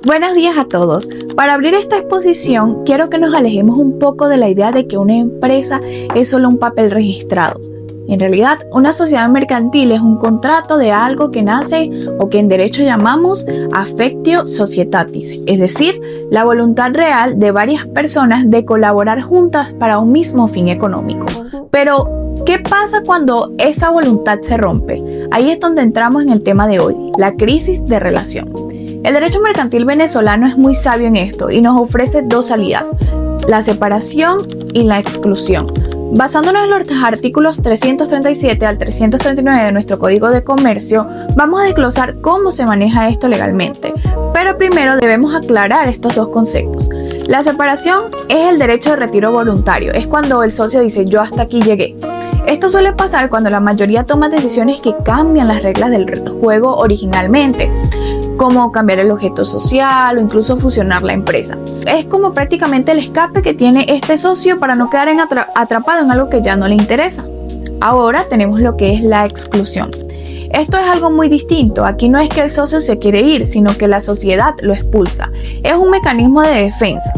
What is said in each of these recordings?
Buenos días a todos. Para abrir esta exposición, quiero que nos alejemos un poco de la idea de que una empresa es solo un papel registrado. En realidad, una sociedad mercantil es un contrato de algo que nace o que en derecho llamamos affectio societatis, es decir, la voluntad real de varias personas de colaborar juntas para un mismo fin económico. Pero, ¿qué pasa cuando esa voluntad se rompe? Ahí es donde entramos en el tema de hoy, la crisis de relación. El derecho mercantil venezolano es muy sabio en esto y nos ofrece dos salidas, la separación y la exclusión. Basándonos en los artículos 337 al 339 de nuestro Código de Comercio, vamos a desglosar cómo se maneja esto legalmente. Pero primero debemos aclarar estos dos conceptos. La separación es el derecho de retiro voluntario, es cuando el socio dice yo hasta aquí llegué. Esto suele pasar cuando la mayoría toma decisiones que cambian las reglas del juego originalmente, como cambiar el objeto social o incluso fusionar la empresa. Es como prácticamente el escape que tiene este socio para no quedar atrapado en algo que ya no le interesa. Ahora tenemos lo que es la exclusión. Esto es algo muy distinto. Aquí no es que el socio se quiere ir, sino que la sociedad lo expulsa. Es un mecanismo de defensa.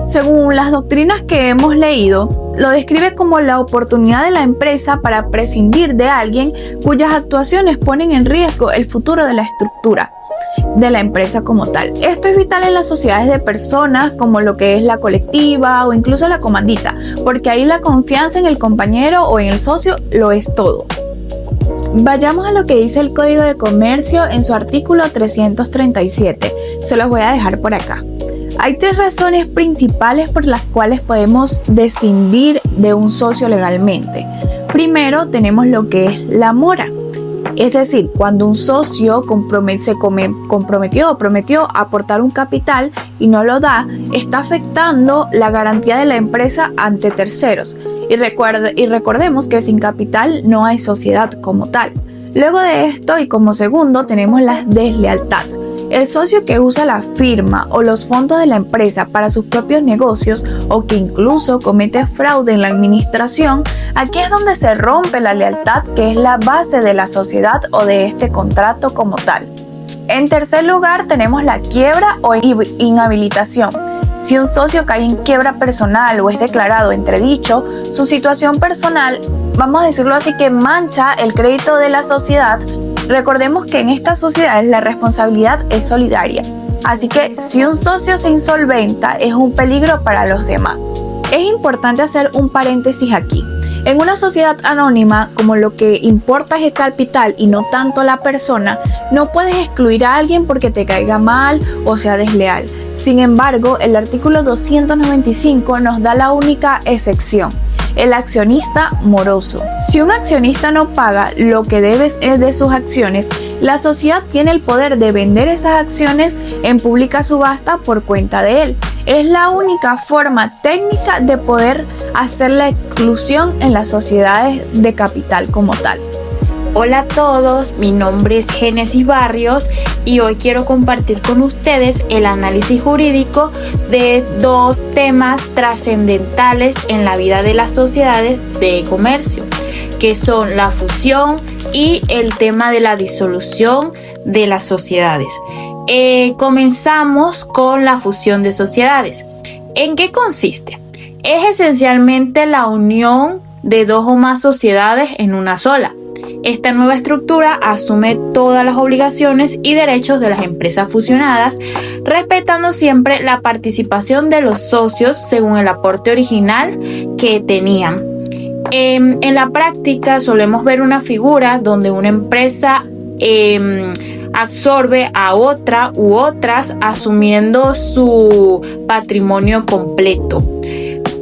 Según las doctrinas que hemos leído, lo describe como la oportunidad de la empresa para prescindir de alguien cuyas actuaciones ponen en riesgo el futuro de la estructura de la empresa como tal. Esto es vital en las sociedades de personas como lo que es la colectiva o incluso la comandita, porque ahí la confianza en el compañero o en el socio lo es todo. Vayamos a lo que dice el Código de Comercio en su artículo 337. Se los voy a dejar por acá. Hay tres razones principales por las cuales podemos prescindir de un socio legalmente. Primero, tenemos lo que es la mora. Es decir, cuando un socio prometió aportar un capital y no lo da, está afectando la garantía de la empresa ante terceros. Y recordemos que sin capital no hay sociedad como tal. Luego de esto y como segundo tenemos la deslealtad. El socio que usa la firma o los fondos de la empresa para sus propios negocios o que incluso comete fraude en la administración, aquí es donde se rompe la lealtad que es la base de la sociedad o de este contrato como tal. En tercer lugar tenemos la quiebra o inhabilitación. Si un socio cae en quiebra personal o es declarado entredicho, su situación personal, vamos a decirlo así, que mancha el crédito de la sociedad. Recordemos que en estas sociedades la responsabilidad es solidaria, así que si un socio se insolventa es un peligro para los demás. Es importante hacer un paréntesis aquí. En una sociedad anónima, como lo que importa es el capital y no tanto la persona, no puedes excluir a alguien porque te caiga mal o sea desleal. Sin embargo, el artículo 295 nos da la única excepción. El accionista moroso. Si un accionista no paga lo que debe de sus acciones, la sociedad tiene el poder de vender esas acciones en pública subasta por cuenta de él. Es la única forma técnica de poder hacer la exclusión en las sociedades de capital como tal. Hola a todos, mi nombre es Génesis Barrios y hoy quiero compartir con ustedes el análisis jurídico de dos temas trascendentales en la vida de las sociedades de comercio, que son la fusión y el tema de la disolución de las sociedades. Comenzamos con la fusión de sociedades. ¿En qué consiste? Es esencialmente la unión de dos o más sociedades en una sola. Esta nueva estructura asume todas las obligaciones y derechos de las empresas fusionadas, respetando siempre la participación de los socios según el aporte original que tenían. En la práctica solemos ver una figura donde una empresa absorbe a otra u otras asumiendo su patrimonio completo.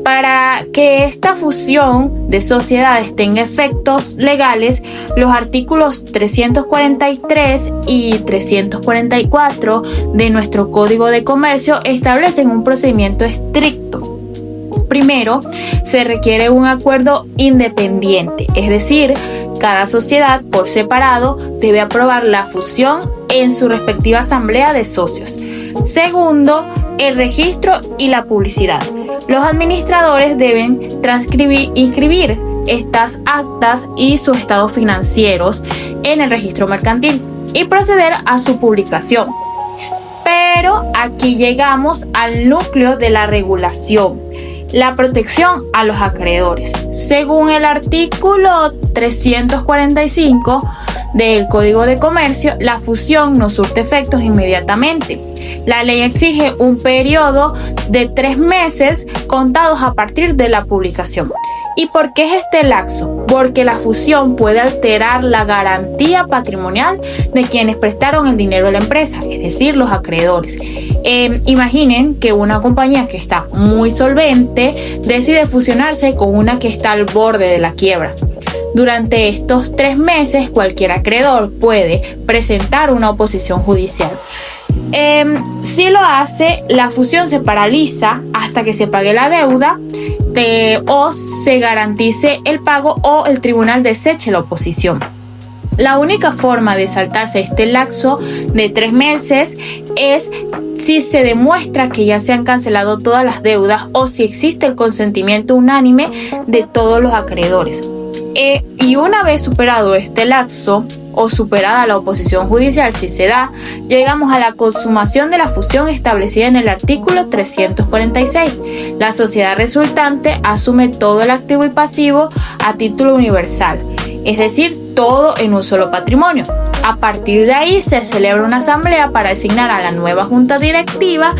Para que esta fusión de sociedades tenga efectos legales, los artículos 343 y 344 de nuestro Código de Comercio establecen un procedimiento estricto. Primero, se requiere un acuerdo independiente, es decir, cada sociedad por separado debe aprobar la fusión en su respectiva asamblea de socios. Segundo, el registro y la publicidad. Los administradores deben inscribir estas actas y sus estados financieros en el registro mercantil y proceder a su publicación. Pero aquí llegamos al núcleo de la regulación, la protección a los acreedores. Según el artículo 345 del Código de Comercio, la fusión no surte efectos inmediatamente. La ley exige un periodo de 3 meses contados a partir de la publicación. ¿Y por qué es este lapso? Porque la fusión puede alterar la garantía patrimonial de quienes prestaron el dinero a la empresa, es decir, los acreedores. Imaginen que una compañía que está muy solvente decide fusionarse con una que está al borde de la quiebra. Durante estos 3 meses, cualquier acreedor puede presentar una oposición judicial. Si lo hace, la fusión se paraliza hasta que se pague la deuda o se garantice el pago o el tribunal deseche la oposición. La única forma de saltarse este lapso de 3 meses es si se demuestra que ya se han cancelado todas las deudas o si existe el consentimiento unánime de todos los acreedores. Y una vez superado este lapso o superada la oposición judicial, si se da, llegamos a la consumación de la fusión establecida en el artículo 346. La sociedad resultante asume todo el activo y pasivo a título universal, es decir, todo en un solo patrimonio. A partir de ahí se celebra una asamblea para designar a la nueva junta directiva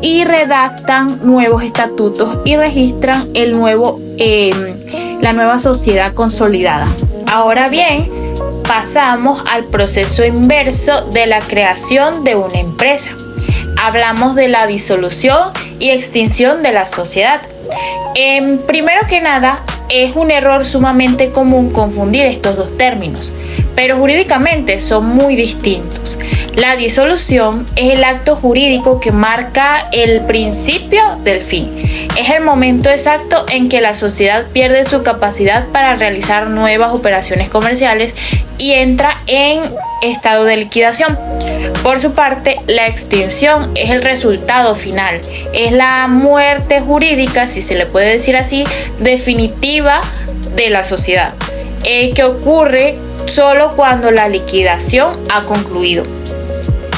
y redactan nuevos estatutos y registran la nueva sociedad consolidada. Ahora bien, pasamos al proceso inverso de la creación de una empresa. Hablamos de la disolución y extinción de la sociedad. Primero que nada, es un error sumamente común confundir estos dos términos, pero jurídicamente son muy distintos. La disolución es el acto jurídico que marca el principio del fin. Es el momento exacto en que la sociedad pierde su capacidad para realizar nuevas operaciones comerciales y entra en estado de liquidación. Por su parte, la extinción es el resultado final, es la muerte jurídica, si se le puede decir así, definitiva de la sociedad, que ocurre solo cuando la liquidación ha concluido.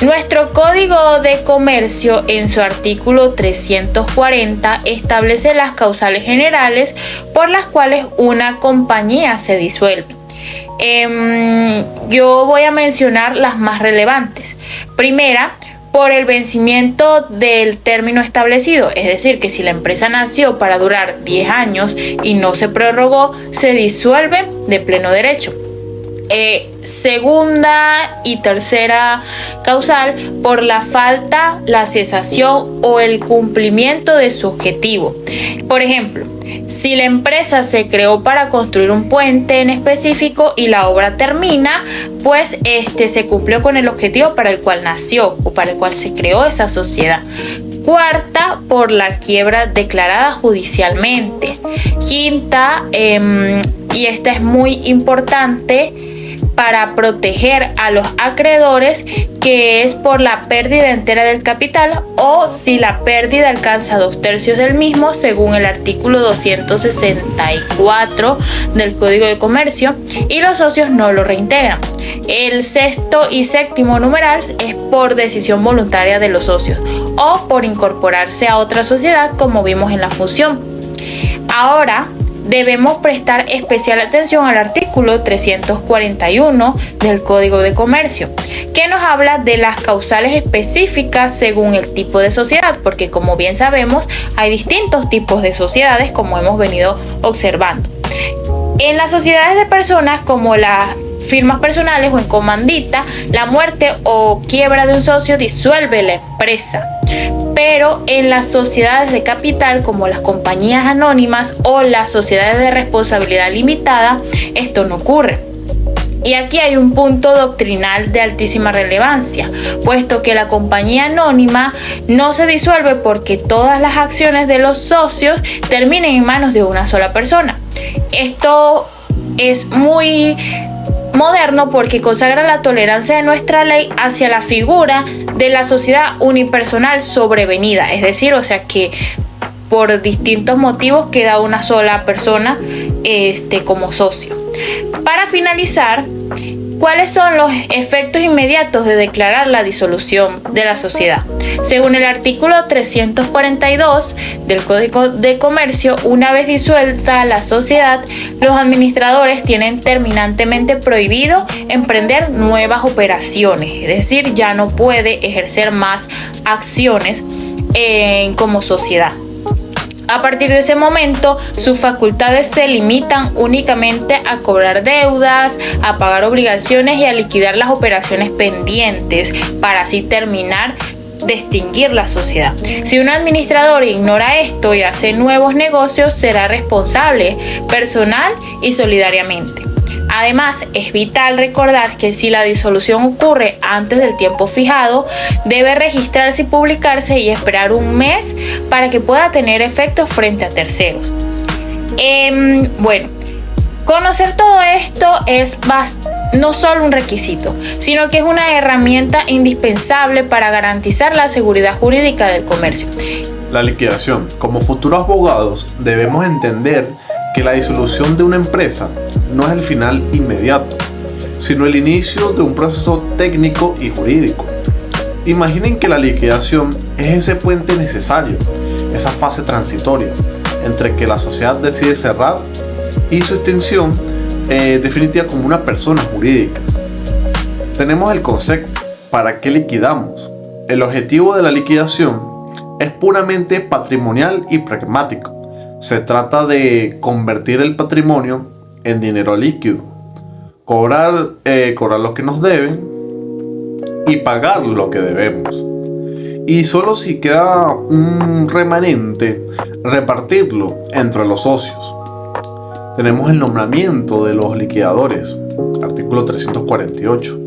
Nuestro Código de Comercio, en su artículo 340, establece las causales generales por las cuales una compañía se disuelve. Yo voy a mencionar las más relevantes. Primera, por el vencimiento del término establecido, es decir, que si la empresa nació para durar 10 años y no se prorrogó, se disuelve de pleno derecho. Segunda y tercera causal, por la falta, la cesación o el cumplimiento de su objetivo. Por ejemplo, si la empresa se creó para construir un puente en específico y la obra termina, pues se cumplió con el objetivo para el cual nació o para el cual se creó esa sociedad. Cuarta, por la quiebra declarada judicialmente. Quinta, y esta es muy importante para proteger a los acreedores, que es por la pérdida entera del capital o si la pérdida alcanza 2/3 del mismo, según el artículo 264 del Código de Comercio, y los socios no lo reintegran. El sexto y séptimo numeral es por decisión voluntaria de los socios o por incorporarse a otra sociedad, como vimos en la fusión. Ahora debemos prestar especial atención al artículo 341 del Código de Comercio, que nos habla de las causales específicas según el tipo de sociedad, porque como bien sabemos, hay distintos tipos de sociedades, como hemos venido observando. En las sociedades de personas, como las firmas personales o en comandita, la muerte o quiebra de un socio disuelve la empresa. Pero en las sociedades de capital, como las compañías anónimas o las sociedades de responsabilidad limitada, esto no ocurre. Y aquí hay un punto doctrinal de altísima relevancia, puesto que la compañía anónima no se disuelve porque todas las acciones de los socios terminen en manos de una sola persona. Esto es muy moderno porque consagra la tolerancia de nuestra ley hacia la figura de la sociedad unipersonal sobrevenida, es decir, o sea que por distintos motivos queda una sola persona como socio. Para finalizar, ¿Cuáles son los efectos inmediatos de declarar la disolución de la sociedad? Según el artículo 342 del Código de Comercio, una vez disuelta la sociedad, los administradores tienen terminantemente prohibido emprender nuevas operaciones, es decir, ya no puede ejercer más acciones como sociedad. A partir de ese momento, sus facultades se limitan únicamente a cobrar deudas, a pagar obligaciones y a liquidar las operaciones pendientes para así terminar de extinguir la sociedad. Si un administrador ignora esto y hace nuevos negocios, será responsable personal y solidariamente. Además, es vital recordar que si la disolución ocurre antes del tiempo fijado, debe registrarse y publicarse y esperar un mes para que pueda tener efectos frente a terceros. Conocer todo esto es no solo un requisito, sino que es una herramienta indispensable para garantizar la seguridad jurídica del comercio. La liquidación. Como futuros abogados, debemos entender que la disolución de una empresa no es el final inmediato, sino el inicio de un proceso técnico y jurídico. Imaginen que la liquidación es ese puente necesario, esa fase transitoria, entre que la sociedad decide cerrar y su extinción definitiva como una persona jurídica. Tenemos el concepto, ¿para qué liquidamos? El objetivo de la liquidación es puramente patrimonial y pragmático. Se trata de convertir el patrimonio en dinero líquido, cobrar lo que nos deben y pagar lo que debemos. Y solo si queda un remanente, repartirlo entre los socios. Tenemos el nombramiento de los liquidadores, artículo 348.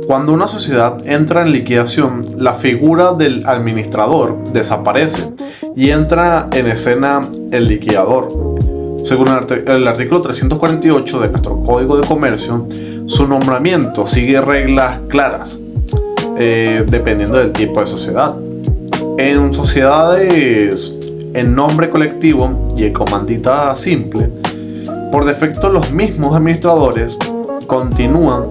Cuando una sociedad entra en liquidación, la figura del administrador desaparece y entra en escena el liquidador. Según el artículo 348 de nuestro Código de Comercio, su nombramiento sigue reglas claras, dependiendo del tipo de sociedad. En sociedades en nombre colectivo y en comandita simple, por defecto los mismos administradores continúan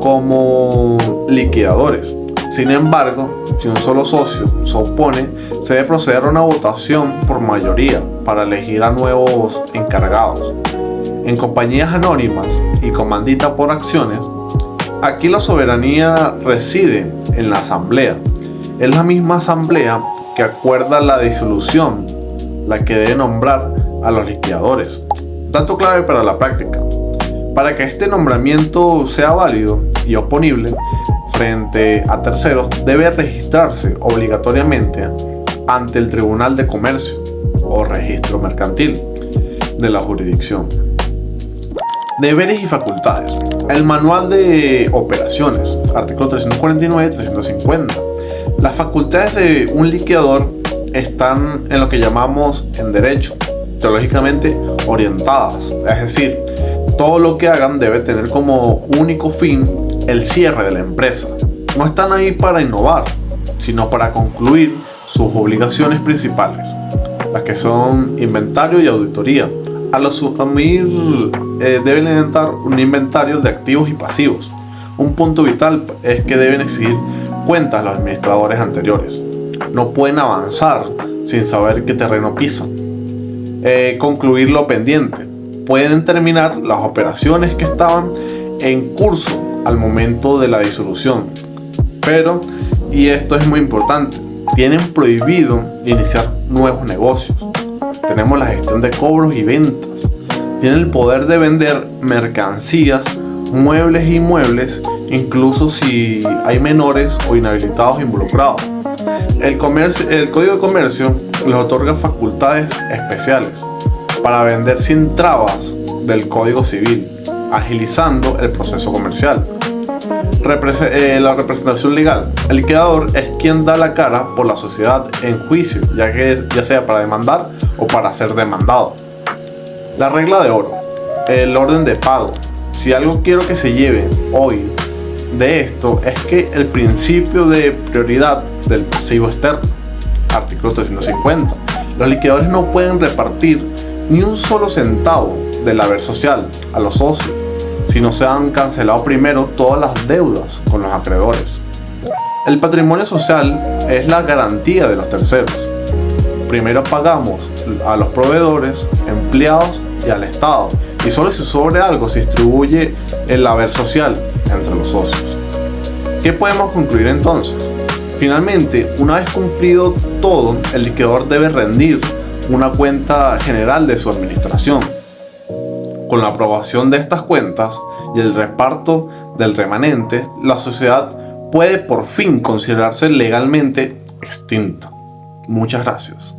como liquidadores. Sin embargo, si un solo socio se opone, se debe proceder a una votación por mayoría para elegir a nuevos encargados. En compañías anónimas y comandita por acciones, aquí la soberanía reside en la asamblea. Es la misma asamblea que acuerda la disolución la que debe nombrar a los liquidadores. Dato clave para la práctica. Para que este nombramiento sea válido y oponible frente a terceros, debe registrarse obligatoriamente ante el Tribunal de Comercio o Registro Mercantil de la jurisdicción. Deberes y facultades. El manual de operaciones, artículo 349 y 350. Las facultades de un liquidador están en lo que llamamos en derecho, teológicamente orientadas, es decir, todo lo que hagan debe tener como único fin el cierre de la empresa. No están ahí para innovar, sino para concluir sus obligaciones principales, las que son inventario y auditoría. Al asumir deben inventar un inventario de activos y pasivos. Un punto vital es que deben exigir cuentas a los administradores anteriores. No pueden avanzar sin saber qué terreno pisan. Concluir lo pendiente. Pueden terminar las operaciones que estaban en curso al momento de la disolución. Pero, y esto es muy importante, tienen prohibido iniciar nuevos negocios. Tenemos la gestión de cobros y ventas. Tienen el poder de vender mercancías, muebles e inmuebles, incluso si hay menores o inhabilitados involucrados. El Código de Comercio les otorga facultades especiales para vender sin trabas del Código Civil, agilizando el proceso comercial. La representación legal. El liquidador es quien da la cara por la sociedad en juicio, ya sea para demandar o para ser demandado. La regla de oro. El orden de pago. Si algo quiero que se lleve hoy de esto es que el principio de prioridad del pasivo externo, artículo 350. Los liquidadores no pueden repartir ni un solo centavo del haber social a los socios, si no se han cancelado primero todas las deudas con los acreedores. El patrimonio social es la garantía de los terceros. Primero pagamos a los proveedores, empleados y al Estado, y solo si sobre algo se distribuye el haber social entre los socios. ¿Qué podemos concluir entonces? Finalmente, una vez cumplido todo, el liquidador debe rendir una cuenta general de su administración. Con la aprobación de estas cuentas y el reparto del remanente, la sociedad puede por fin considerarse legalmente extinta. Muchas gracias.